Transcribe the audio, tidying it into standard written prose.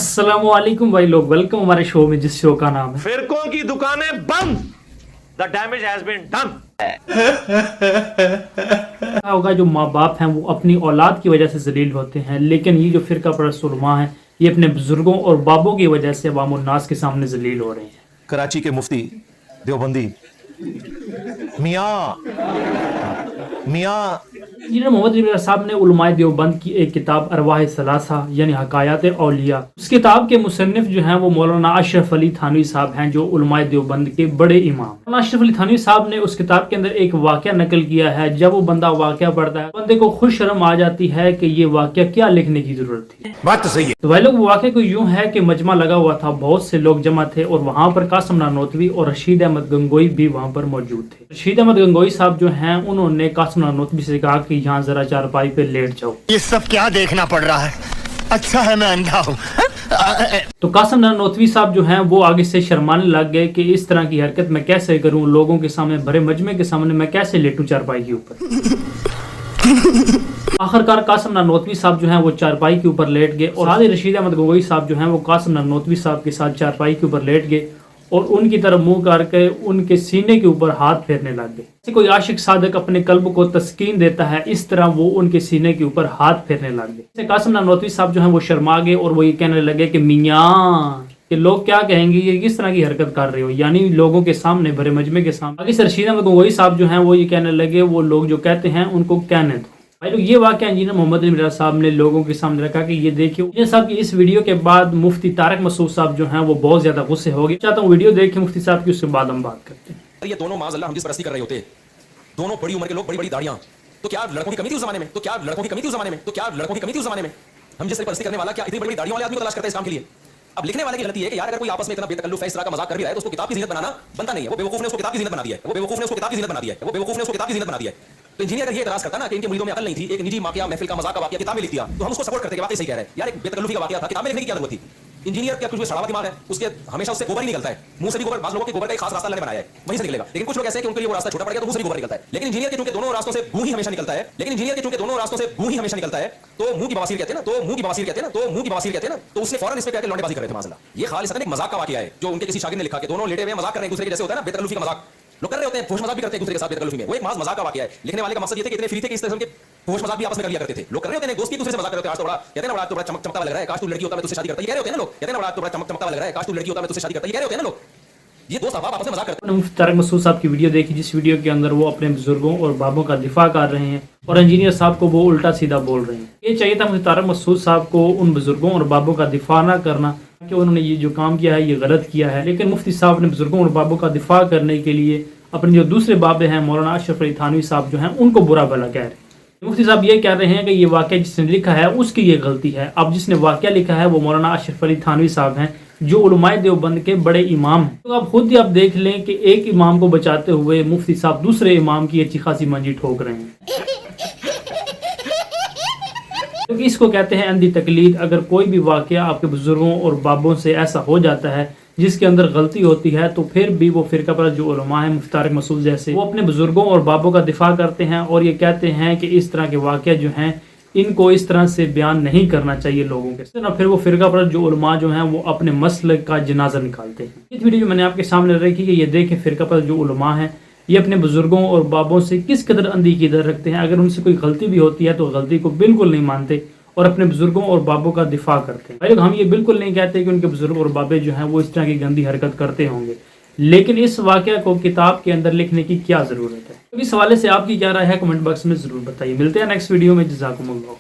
अस्सलाम वालेकुम भाई लोग, वेलकम हमारे शो में जिस शो का नाम है फिरकों की दुकानें बंद, the damage has been done. क्या होगा, जो माँ बाप हैं वो अपनी औलाद की वजह से जलील होते हैं, लेकिन ये जो फिरका परस्त उलमा है ये अपने बुजुर्गों और बाबों की वजह से अवाम उन नास के सामने जलील हो रहे हैं। कराची के मुफ्ती देवबंदी मियाँ इंजीनियर मोहम्मद रिजवी साहब ने उलमाए देवबंद की एक किताब अरवाह सलासा यानी हकायात औलिया, उस किताब के मुसन्निफ जो हैं वो मौलाना अशरफ अली थानवी साहब हैं, जो उलमाए देवबंद के बड़े इमाम। मौलाना अशरफ अली थानवी साहब ने उस किताब के अंदर एक वाक़या नकल किया है। जब वो बंदा वाक़या पढ़ता है, बंदे को खुद शर्म आ जाती है कि ये वाक़या क्या लिखने की जरूरत थी। बात तो सही है। तो भाई लोग, वाक़े को यूं है कि मजमा लगा हुआ था, बहुत से लोग जमा थे और वहाँ पर कासिम नानोतवी और रशीद अहमद गंगोई भी वहाँ पर मौजूद थे। रशीद अहमद गंगोई साहब जो हैं उन्होंने कासिम नानोतवी से कहा कि यहाँ जरा चारपाई पे लेट जाओ। ये सब क्या देखना पड़ रहा है? अच्छा है मैं अंधा हूँ। तो कासिम नानोतवी साहब जो हैं वो आगे से शर्माने लग गए कि इस तरह की हरकत मैं कैसे करूं, लोगों के सामने, भरे मजमे के सामने मैं कैसे लेटूं चारपाई के ऊपर। आखिरकार कासिम नानोतवी साहब जो हैं वो चारपाई के ऊपर लेट गए और आधे रशीद अहमद गंगोई साहब जो हैं वो कासिम नानोतवी साहब के साथ चारपाई के ऊपर लेट गए और उनकी तरफ मुंह करके उनके सीने के ऊपर हाथ फेरने लग गए। जैसे कोई आशिक सादक अपने कल्ब को तस्कीन देता है, इस तरह वो उनके सीने के ऊपर हाथ फेरने लग गए। कासिम नानोतवी साहब जो हैं वो शर्मा गए और वो ये कहने लगे कि मियाँ, कि लोग क्या कहेंगे, ये किस तरह की हरकत कर रहे हो, यानी लोगों के सामने, भरे मजमे के सामने। आगे से रशीद अहमद गंगोई साहब जो हैं वो ये कहने लगे वो लोग जो कहते हैं उनको कहने दो। भाई लोग, ये वाक़या इंजीनियर मोहम्मद रिजवी साहब ने लोगों के सामने रखा कि ये देखिए। इंजीनियर साहब की इस वीडियो के बाद मुफ्ती तारिक मसूद साहब जो हैं वो बहुत ज्यादा गुस्से हो गए। चाहता हूँ वीडियो देखें मुफ्ती साहब की, उसके बाद हम बात करते हैं। ये दोनों माज़अल्लाह हम जिस परस्ती कर रहे होते, दोनों बड़ी उम्र के लोग, बड़ी बड़ी दाढ़ियां, तो क्या लड़कों की कमी थी उस जमाने में? तो क्या लड़कों की कमी थी उस जमाने में? तो क्या लड़कों की कमी थी उस जमाने में? हम जिस परस्ती करने वाला क्या इतनी बड़ी दाढ़ियों वाले आदमी को तलाश करते हैं इस काम के लिए? अब लिखने वाले की गलती है कि यार अगर कोई आपस में इतना बेतकल्लुफ है, इस तरह का मजाक कर भी रहा है, तो उसको किताब की जीनत बनाना बनता नहीं है। वो बेवकूफ ने उसको किताब की जीनत बना दिया है, वो बेवकूफ ने उसको किताब की जीनत बना दिया है, वो बेवकूफ ने उसको किताब की जीनत बना दिया है। तो इंजीनियर अगर ये इतराज करता ना कि इनके मुरीदों में अकल नहीं थी, एक निजी वाकया, महफिल का मजाक का वाकया किताब में लिख दिया, तो हम उसको सपोर्ट करते कि वाकई सही कह रहे हैं, यार एक बेतकल्लुफी का वाकया था, किताब में लिखने की क्या जरूरत थी? इंजीनियर क्या कुछ सड़ावा दिमाग है, उसके हमेशा उससे गोबर ही निकलता है, मुंह से भी गोबर। बात लोगों के गोबर का एक खास रास्ता लगाया है, वहीं से निकलेगा। लेकिन कुछ लोग ऐसे हैं कि उनके लिए वो रास्ता छोटा पड़ गया तो मुंह से भी गोबर निकलता है। लेकिन इंजीनियर के चूंकि दोनों रास्तों से गूं ही हमेशा निकलता है, लेकिन इंजीनियर के चूंकि दोनों रास्तों से गूं ही हमेशा निकलता है, तो मुंह की बवासीर कहते हैं ना, तो मुंह की बवासीर कहते हैं ना, तो मुंह की बवासीर कहते हैं ना, तो उसने फौरन इस पे कहकर लौंडेबाजी कर रहे थे माशाल्लाह। ये खालिसतन एक मजाक का वाकया है जो उनके किसी शागिर्द ने लिखा कि दोनों लेटे हुए मजाक कर रहे हैं एक दूसरे के, जैसे होता है ना बेतकल्लुफी का मजाक लोग कर रहे होते हैं, फोश मजाक भी करते हैं एक दूसरे के साथ बेतकल्लुफी में। वो एक मजाक का वाकया है। लिखने वाले का मकसद ये था कि इतने फ्री थे कि इस तरह के फोश मजाक भी आपस में कर लिया करते थे। लोग कर रहे होते हैं, दोस्त की दूसरे से मजाक करते हैं, आज तो बड़ा कहते हैं ना, बड़ा तो बड़ा चमकता लग रहा है, काश तू लड़की होता मैं तुझसे शादी करता, ये कह रहे होते हैं ना लोग, कहते हैं ना बड़ा तो बड़ा चमकता लग रहा है, काश तू लड़की होता मैं तुझसे शादी करता, ये कह रहे होते हैं ना लोग। ये दोस्त आपस में मजाक करते हैं। मुफ्ती तारिक मसूद साहब की वीडियो देखी, जिस वीडियो के अंदर वो अपने बुजुर्गों और बाबों का दिफा कर रहे हैं और इंजीनियर साहब को वो उल्टा सीधा बोल रहे हैं। ये चाहिए था मुफ्ती तारिक मसूद साहब को उन बुजुर्गों और बाबों का दिफा ना करना कि उन्होंने ये जो काम किया है ये गलत किया है, लेकिन मुफ्ती साहब ने बुजुर्गों और बाबों का दिफा करने के लिए अपने जो दूसरे बाबे हैं मौलाना अशरफ अली थानवी साहब जो हैं उनको बुरा भला कह रहे हैं। मुफ्ती साहब ये कह रहे हैं कि ये वाक़या जिसने लिखा है उसकी ये गलती है। अब जिसने वाक़या लिखा है वो मौलाना अशरफ अली थानवी साहब हैं, जो उलमाए देवबंद के बड़े इमाम हैं। तो आप खुद ही आप देख लें कि एक इमाम को बचाते हुए मुफ्ती साहब दूसरे इमाम की अच्छी खासी मंजी ठोक रहे हैं, क्योंकि इसको कहते हैं अंधी तकलीद। अगर कोई भी वाक़या आपके बुजुर्गों और बाबों से ऐसा हो जाता है जिसके अंदर गलती होती है, तो फिर भी वो फिरका परस्त जो उलमा है मुफ्ती तारिक मसूद जैसे, वो अपने बुजुर्गों और बाबों का दिफा करते हैं और ये कहते हैं कि इस तरह के वाक़या जो हैं इनको इस तरह से बयान नहीं करना चाहिए लोगों के साथ। फिर वो फिरका परस्त जो उलमा जो हैं वो अपने मसलक का जनाजा निकालते हैं। इस वीडियो मैंने आपके सामने रखी कि ये देखें फिरका परस्त जो उलमा हैं ये अपने बुजुर्गों और बाबों से किस कदर अंधी की दर रखते हैं। अगर उनसे कोई गलती भी होती है तो गलती को बिल्कुल नहीं मानते और अपने बुजुर्गों और बाबों का दिफा करते हैं। भाई लोग, हम ये बिल्कुल नहीं कहते कि उनके बुजुर्ग और बाबे जो हैं वो इस तरह की गंदी हरकत करते होंगे, लेकिन इस वाक़या को किताब के अंदर लिखने की क्या ज़रूरत है? तो इस हवाले से आपकी क्या राय है कमेंट बॉक्स में ज़रूर बताइए। मिलते हैं नेक्स्ट वीडियो में। जज़ाकुमुल्लाह।